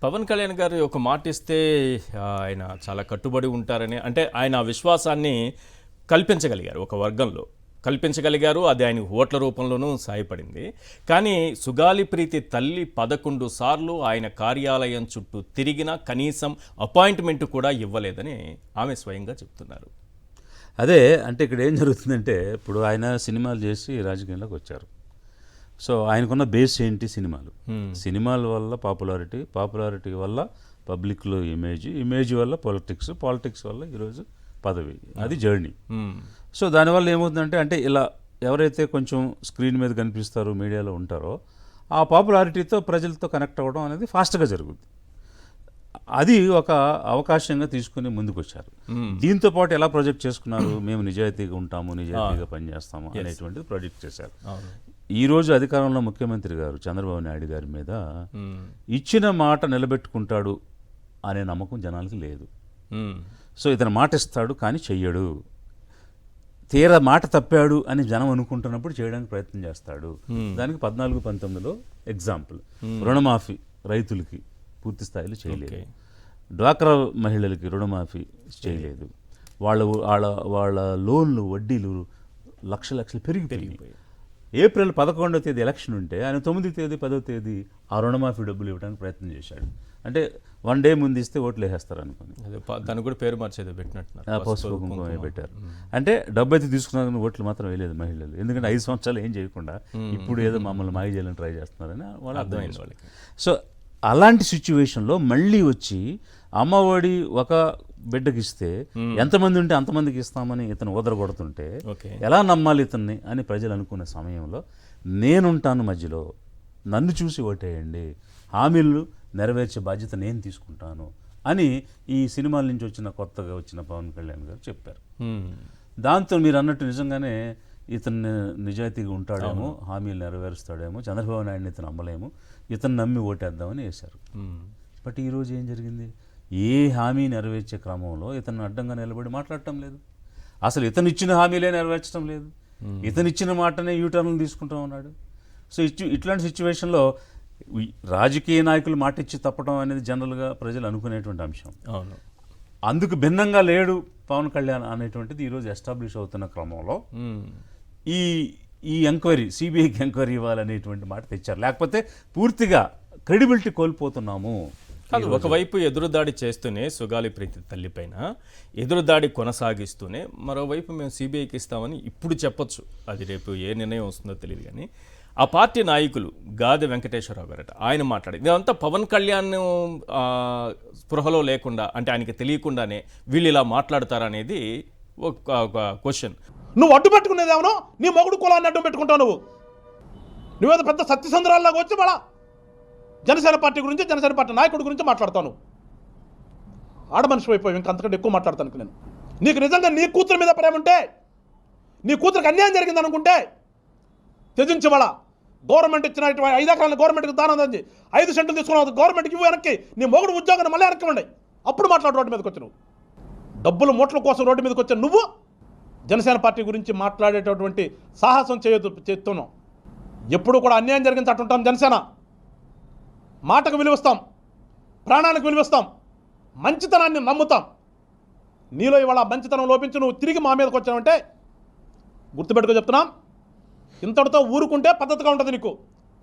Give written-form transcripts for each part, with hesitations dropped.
పవన్ కళ్యాణ్ గారు ఒక మాట ఇస్తే ఆయన చాలా కట్టుబడి ఉంటారని, అంటే ఆయన ఆ విశ్వాసాన్ని కల్పించగలిగారు, ఒక వర్గంలో కల్పించగలిగారు. అది ఆయన ఓట్ల రూపంలోనూ సాయపడింది. కానీ సుగాలి ప్రీతి తల్లి 11 సార్లు ఆయన కార్యాలయం చుట్టూ తిరిగినా కనీసం అపాయింట్మెంట్ కూడా ఇవ్వలేదని ఆమె స్వయంగా చెప్తున్నారు. అదే అంటే ఇక్కడ ఏం జరుగుతుందంటే, ఇప్పుడు ఆయన సినిమాలు చేసి రాజకీయంలోకి వచ్చారు. సో ఆయనకున్న బేస్ ఏంటి? సినిమాల వల్ల పాపులారిటీ వల్ల పబ్లిక్లో ఇమేజ్ వల్ల పాలిటిక్స్ వల్ల ఈరోజు పదవి, అది జర్నీ. సో దానివల్ల ఏమవుతుందంటే, అంటే ఇలా ఎవరైతే కొంచెం స్క్రీన్ మీద కనిపిస్తారో, మీడియాలో ఉంటారో, ఆ పాపులారిటీతో ప్రజలతో కనెక్ట్ అవ్వడం అనేది ఫాస్ట్గా జరుగుతుంది. అది ఒక అవకాశంగా తీసుకుని ముందుకు వచ్చారు. దీంతో పాటు ఎలా ప్రాజెక్ట్ చేసుకున్నారు? మేము నిజాయితీగా ఉంటాము, నిజాయితీగా పనిచేస్తాము అనేటువంటిది ప్రాజెక్ట్ చేశారు. ఈరోజు అధికారంలో ముఖ్యమంత్రి గారు చంద్రబాబు నాయుడు గారి మీద ఇచ్చిన మాట నిలబెట్టుకుంటాడు అనే నమ్మకం జనాలకి లేదు. సో ఇతను మాట ఇస్తాడు కానీ చెయ్యడు, తీరా మాట తప్పాడు అని జనం అనుకుంటున్నప్పుడు చేయడానికి ప్రయత్నం చేస్తాడు. దానికి 14-19లో ఎగ్జాంపుల్, రుణమాఫీ రైతులకి పూర్తి స్థాయిలో చేయలేదు, డ్వాక్రా మహిళలకి రుణమాఫీ చేయలేదు, వాళ్ళ లోన్లు వడ్డీలు లక్షలు పెరిగిపోయి ఏప్రిల్ 11వ తేదీ ఎలక్షన్ ఉంటే ఆయన 9వ తేదీ 10వ తేదీ ఆ రుణమాఫీ డబ్బులు ఇవ్వడానికి ప్రయత్నం చేశాడు. అంటే 1 డే ముందు ఇస్తే ఓట్లు వేసేస్తారు అనుకుని దాన్ని కూడా పేరు మార్చేది పెట్టినట్టు పసుపు కుంకుమ పెట్టారు. అంటే డబ్బు అయితే తీసుకున్న ఓట్లు మాత్రం వేయలేదు మహిళలు. ఎందుకంటే 5 సంవత్సరాలు ఏం చేయకుండా ఇప్పుడు ఏదో మమ్మల్ని మాయ చేయాలని ట్రై చేస్తున్నారని వాళ్ళు అర్థమైంది వాళ్ళకి. సో అలాంటి సిచ్యువేషన్లో మళ్ళీ వచ్చి అమ్మఒడి ఒక బిడ్డకి ఇస్తే ఎంతమంది ఉంటే అంతమందికి ఇస్తామని ఇతను కొడుతుంటే ఎలా నమ్మాలి ఇతన్ని అని ప్రజలు అనుకునే సమయంలో నేనుంటాను మధ్యలో, నన్ను చూసి ఓటేయండి, హామీలు నెరవేర్చే బాధ్యత నేను తీసుకుంటాను అని ఈ సినిమాల నుంచి కొత్తగా వచ్చిన పవన్ కళ్యాణ్ గారు చెప్పారు. దాంతో మీరు అన్నట్టు నిజంగానే ఇతను నిజాయితీగా ఉంటాడేమో, హామీలు నెరవేరుస్తాడేమో, చంద్రబాబు నాయుడిని ఇతను నమ్మలేము, ఇతను నమ్మి ఓటేద్దామని వేశారు. బట్ ఈరోజు ఏం జరిగింది? ఏ హామీ నెరవేర్చే క్రమంలో ఇతను అడ్డంగా నిలబడి మాట్లాడటం లేదు, అసలు ఇతను ఇచ్చిన హామీలే నెరవేర్చడం లేదు, ఇతను ఇచ్చిన మాటనే యూటర్న్లు తీసుకుంటూ ఉన్నాడు. సో ఇట్లాంటి సిచ్యువేషన్లో రాజకీయ నాయకులు మాట ఇచ్చి తప్పడం అనేది జనరల్గా ప్రజలు అనుకునేటువంటి అంశం. అవును, అందుకు భిన్నంగా లేడు పవన్ కళ్యాణ్ అనేటువంటిది ఈరోజు ఎస్టాబ్లిష్ అవుతున్న క్రమంలో ఈ ఎంక్వైరీ, సిబిఐకి ఎంక్వైరీ ఇవ్వాలనేటువంటి మాట తెచ్చారు. లేకపోతే పూర్తిగా క్రెడిబిలిటీ కోల్పోతున్నాము. కాదు, ఒకవైపు ఎదురుదాడి చేస్తూనే సుగాలి ప్రీతి తల్లిపైన ఎదురుదాడి కొనసాగిస్తూనే మరోవైపు మేము సిబిఐకి ఇస్తామని ఇప్పుడు చెప్పొచ్చు, అది రేపు ఏ నిర్ణయం వస్తుందో తెలియదు. కానీ ఆ పార్టీ నాయకులు గాదె వెంకటేశ్వరరావు గారట, ఆయన మాట్లాడింది ఇదంతా పవన్ కళ్యాణ్ స్పృహలో లేకుండా, అంటే ఆయనకి తెలియకుండానే వీళ్ళు ఇలా మాట్లాడతారనేది ఒక క్వశ్చన్. నువ్వు అడ్డు పెట్టుకునేదేమో నీ మొగుడు కులాన్ని అడ్డు పెట్టుకుంటావు. నువ్వేదో పెద్ద సత్యసంద్రాల్లాగా వచ్చి మళ్ళా జనసేన పార్టీ గురించి, జనసేన పార్టీ నాయకుడి గురించి మాట్లాడతాను. ఆడమనిషి అయిపోయి ఇంకంతకంటే ఎక్కువ మాట్లాడతాను నేను. నీకు నిజంగా నీ కూతురు మీద ప్రేమ ఉంటే, నీ కూతురికి అన్యాయం జరిగింది అనుకుంటే త్యజించి వాళ్ళ గవర్నమెంట్ ఇచ్చిన 5 ఎకరాలను గవర్నమెంట్కి దానం అంది, 5 సెంట్లు తీసుకున్నావు గవర్నమెంట్కి ఇవ్వు, వెనక్కి నీ మొగుడు ఉద్యోగాన్ని మళ్ళీ వెనక్కి ఉండే, అప్పుడు మాట్లాడు. రోడ్డు మీదకి వచ్చి నువ్వు డబ్బులు మూటల కోసం రోడ్డు మీదకి వచ్చా నువ్వు జనసేన పార్టీ గురించి మాట్లాడేటటువంటి సాహసం చేస్తున్నావు. ఎప్పుడు కూడా అన్యాయం జరిగింది అటుంటాం. జనసేన మాటకు విలువిస్తాం, ప్రాణానికి విలువిస్తాం, మంచితనాన్ని నమ్ముతాం. నీలో ఇవాళ మంచితనం లోపించి నువ్వు తిరిగి మా మీదకి వచ్చావంటే గుర్తుపెట్టుకో చెప్తున్నాం, ఇంతటితో ఊరుకుంటే పద్ధతిగా ఉంటుంది. నీకు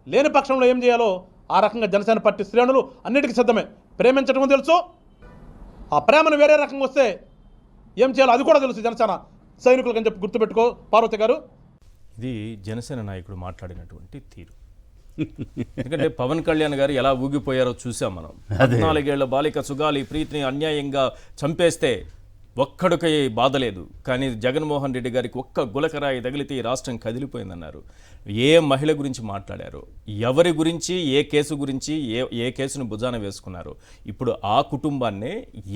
లేని పక్షంలో ఏం చేయాలో ఆ రకంగా జనసేన పార్టీ శ్రేణులు అన్నిటికీ సిద్ధమే. ప్రేమించడం తెలుసు, ఆ ప్రేమను వేరే రకంగా వస్తే ఏం చేయాలో అది కూడా తెలుసు జనసేన సైనికులకని చెప్పి గుర్తుపెట్టుకో పార్వతి గారు. ఇది జనసేన నాయకుడు మాట్లాడినటువంటి తీరు. ఎందుకంటే పవన్ కళ్యాణ్ గారు ఎలా ఊగిపోయారో చూసాం మనం. 14 ఏళ్ల బాలిక సుగాలి ప్రీతిని అన్యాయంగా చంపేస్తే ఒక్కడికి బాధ లేదు, కానీ జగన్మోహన్ రెడ్డి గారికి ఒక్క గులకరాయి తగిలితే ఈ రాష్ట్రం కదిలిపోయిందన్నారు. ఏ మహిళ గురించి మాట్లాడారు, ఎవరి గురించి, ఏ కేసు గురించి, ఏ కేసును భుజాన వేసుకున్నారు. ఇప్పుడు ఆ కుటుంబాన్నే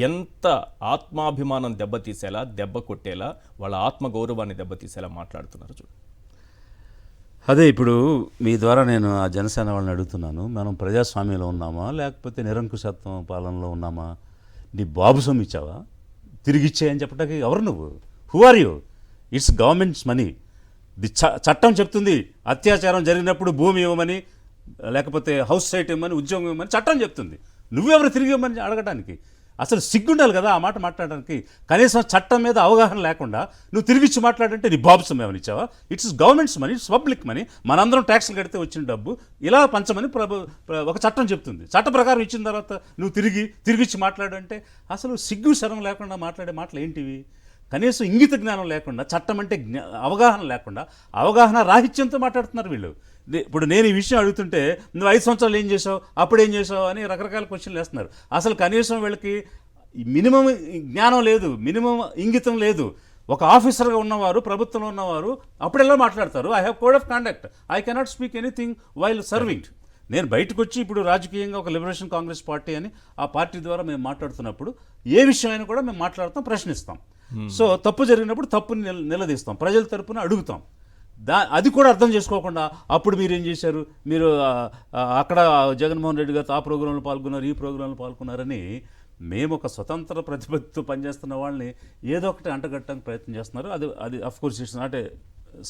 ఎంత ఆత్మాభిమానం దెబ్బతీసేలా, దెబ్బ కొట్టేలా, వాళ్ళ ఆత్మగౌరవాన్ని దెబ్బతీసేలా మాట్లాడుతున్నారు చూడు. అదే ఇప్పుడు మీ ద్వారా నేను ఆ జనసేన వాళ్ళని అడుగుతున్నాను, మనం ప్రజాస్వామ్యంలో ఉన్నామా లేకపోతే నిరంకుశత్వం పాలనలో ఉన్నామా? నీ బాబు సొమ్ము ఇచ్చావా, తిరిగి ఇచ్చేయని చెప్పడానికి ఎవరు నువ్వు? Who are you? It's government's money. చట్టం చెప్తుంది అత్యాచారం జరిగినప్పుడు భూమి ఇవ్వమని, లేకపోతే హౌస్ సైట్ ఇవ్వమని, ఉద్యోగం ఇవ్వమని చట్టం చెప్తుంది. నువ్వెవరు తిరిగి ఇవ్వమని అడగడానికి? అసలు సిగ్గుండాలి కదా ఆ మాట మాట్లాడడానికి. కనీసం చట్టం మీద అవగాహన లేకుండా నువ్వు తిరిగిచ్చి మాట్లాడంటే నీ బాబుసం ఏమని ఇచ్చావా? It's government's money, it's public money, మనందరం ట్యాక్స్లు కడితే వచ్చిన డబ్బు ఇలా పంచమని ఒక చట్టం చెప్తుంది. చట్ట ప్రకారం ఇచ్చిన తర్వాత నువ్వు తిరిగిచ్చి మాట్లాడంటే అసలు సిగ్గు శరం లేకుండా మాట్లాడే మాటలు ఏంటివి? కనీసం ఇంగిత జ్ఞానం లేకుండా, చట్టం అంటే అవగాహన లేకుండా, అవగాహన రాహిత్యంతో మాట్లాడుతున్నారు వీళ్ళు. ఇప్పుడు నేను ఈ విషయం అడుగుతుంటే నువ్వు 5 సంవత్సరాలు ఏం చేసావు, అప్పుడు ఏం చేసావు అని రకరకాల క్వశ్చన్లు వేస్తున్నారు. అసలు కనీసం వీళ్ళకి మినిమం జ్ఞానం లేదు, మినిమం ఇంగితం లేదు. ఒక ఆఫీసర్గా ఉన్నవారు, ప్రభుత్వంలో ఉన్నవారు అప్పుడు ఎలా మాట్లాడతారు? I have code of conduct, I cannot speak anything while serving. నేను బయటకు వచ్చి ఇప్పుడు రాజకీయంగా ఒక లిబరేషన్ కాంగ్రెస్ పార్టీ అని ఆ పార్టీ ద్వారా మేము మాట్లాడుతున్నప్పుడు ఏ విషయమైనా కూడా మేము మాట్లాడతాం, ప్రశ్నిస్తాం. సో తప్పు జరిగినప్పుడు తప్పుని నిలదీస్తాం, ప్రజల తరపున అడుగుతాం. అది కూడా అర్థం చేసుకోకుండా అప్పుడు మీరు ఏం చేశారు, మీరు అక్కడ జగన్మోహన్ రెడ్డి గారు ఆ ప్రోగ్రాంలో పాల్గొన్నారు, ఈ ప్రోగ్రాంలో పాల్గొన్నారని మేము ఒక స్వతంత్ర ప్రతిపత్తితో పనిచేస్తున్న వాళ్ళని ఏదో ఒకటి అంటగట్టడానికి ప్రయత్నం చేస్తున్నారు. అది of course it's not a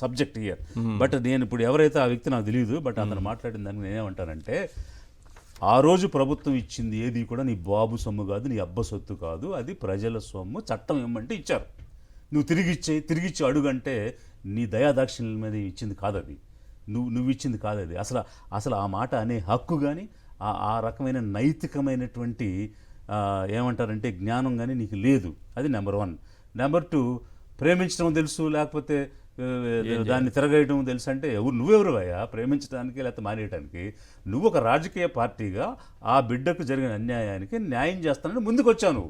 subject here. But నేను ఇప్పుడు ఎవరైతే ఆ వ్యక్తి నాకు తెలియదు, బట్ అతను మాట్లాడిన దానికి నేనేమంటానంటే, ఆ రోజు ప్రభుత్వం ఇచ్చింది ఏది కూడా నీ బాబు సొమ్ము కాదు, నీ అబ్బ సొత్తు కాదు, అది ప్రజల సొమ్ము. చట్టం ఇవ్వమంటే ఇచ్చారు, నువ్వు తిరిగిచ్చి అడుగంటే నీ దయాదాక్షిణ్యం మీద ఇచ్చింది కాదు అది, నువ్వు ఇచ్చింది కాదు అది. అసలు ఆ మాట అనే హక్కు కానీ ఆ రకమైన నైతికమైనటువంటి ఏమంటారంటే జ్ఞానం కానీ నీకు లేదు. అది నెంబర్ 1. నెంబర్ 2, ప్రేమించడం తెలుసు లేకపోతే దాన్ని తిరగేయడం తెలుసు అంటే నువ్వెవరు అయ్యా ప్రేమించడానికి లేకపోతే మానేయడానికి? నువ్వు ఒక రాజకీయ పార్టీగా ఆ బిడ్డకు జరిగిన అన్యాయానికి న్యాయం చేస్తానని ముందుకు వచ్చావు.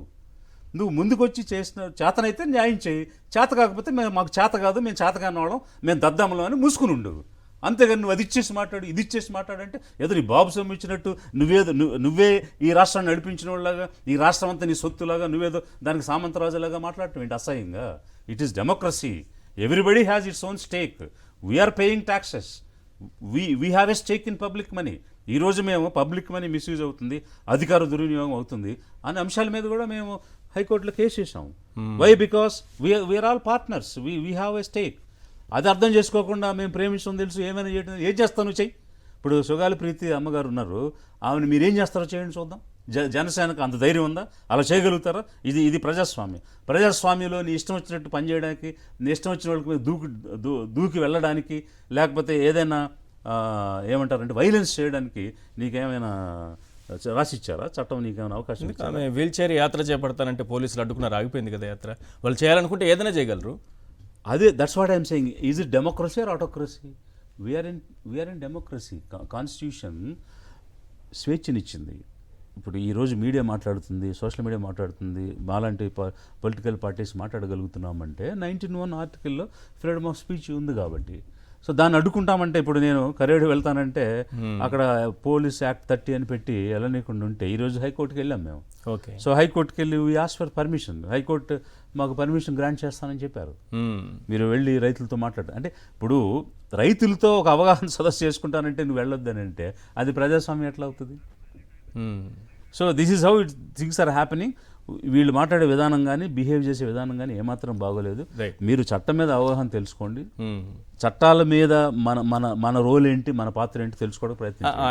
నువ్వు ముందుకొచ్చి చేసిన చేతనైతే న్యాయం చేయి, చేత కాకపోతే మాకు చేత కాదు, మేము చేత కానివాళ్ళం, మేము దద్దాములం అని మూసుకుని ఉండు. అంతేగాని నువ్వు అది ఇచ్చేసి మాట్లాడు, ఇది ఇచ్చేసి మాట్లాడంటే ఏదో నీ బాబు సొమ్ము ఇచ్చినట్టు నువ్వే ఈ రాష్ట్రాన్ని నడిపించిన వాళ్ళలాగా, ఈ రాష్ట్రం అంతా నీ సొత్తులాగా, నువ్వేదో దానికి సామంతరాజులాగా మాట్లాడటం ఏంటి అసహ్యంగా? It is democracy. Everybody has its own stake. We're paying taxes, we have a stake in public money. ఈరోజు మేము పబ్లిక్ మనీ మిస్యూజ్ అవుతుంది, అధికార దుర్వినియోగం అవుతుంది అనే అంశాల మీద కూడా మేము హైకోర్టులో కేసు చేసాం. Why? Because we're all partners, we have a stake. అది అర్థం చేసుకోకుండా మేము ప్రేమించడం తెలుసు, ఏమైనా చేయడం, ఏం చేస్తాను చెయ్యి. ఇప్పుడు సుగాలి ప్రీతి అమ్మగారు ఉన్నారు, ఆమెను మీరేం చేస్తారో చేయండి చూద్దాం. జనసేనకు అంత ధైర్యం ఉందా? అలా చేయగలుగుతారా? ఇది ప్రజాస్వామ్యం. ప్రజాస్వామ్యంలో నీ ఇష్టం వచ్చినట్టు పనిచేయడానికి, నీ ఇష్టం వచ్చిన వాళ్ళకి దూకి వెళ్ళడానికి, లేకపోతే ఏదైనా ఏమంటారంటే వైలెన్స్ చేయడానికి నీకేమైనా రాసిచ్చారా చట్టం? నీకేమైనా అవకాశం ఇచ్చారా? ఆమె వీల్ చైర్ యాత్ర చేపడతానంటే పోలీసులు అడ్డుకున్నారు, ఆగిపోయింది కదా యాత్ర. వాళ్ళు చేయాలనుకుంటే ఏదైనా చేయగలరు. అదే that's what I'm saying. Is it democracy or autocracy? We are in democracy. Constitution స్వేచ్ఛనిచ్చింది. ఇప్పుడు ఈరోజు మీడియా మాట్లాడుతుంది, సోషల్ మీడియా మాట్లాడుతుంది, మాలాంటి పొలిటికల్ పార్టీస్ మాట్లాడగలుగుతున్నామంటే 19(1) ఆర్టికల్లో ఫ్రీడమ్ ఆఫ్ స్పీచ్ ఉంది కాబట్టి. సో దాన్ని అడ్డుకుంటామంటే, ఇప్పుడు నేను కరేడు వెళ్తానంటే అక్కడ పోలీస్ యాక్ట్ 30 అని పెట్టి వెళ్ళనీయకుండా ఉంటే, ఈరోజు హైకోర్టుకి వెళ్ళాం మేము. ఓకే. సో హైకోర్టుకి వెళ్ళి we ask for permission. High court మాకు పర్మిషన్ గ్రాంట్ చేస్తానని చెప్పారు. మీరు వెళ్ళి రైతులతో మాట్లాడారు అంటే, ఇప్పుడు రైతులతో ఒక అవగాహన సదస్సు చేసుకుంటానంటే నువ్వు వెళ్ళొద్దని అంటే అది ప్రజాస్వామ్యం ఎట్లా అవుతుంది? So this is how things are happening. వీళ్ళు మాట్లాడే విధానం కానీ, బిహేవ్ చేసే విధానం కానీ ఏమాత్రం బాగోలేదు. మీరు చట్టం మీద అవగాహన తెలుసుకోండి, చట్టాల మీద మన రోల్ ఏంటి, మన పాత్ర ఏంటి తెలుసుకోవడం ప్రయత్నించండి.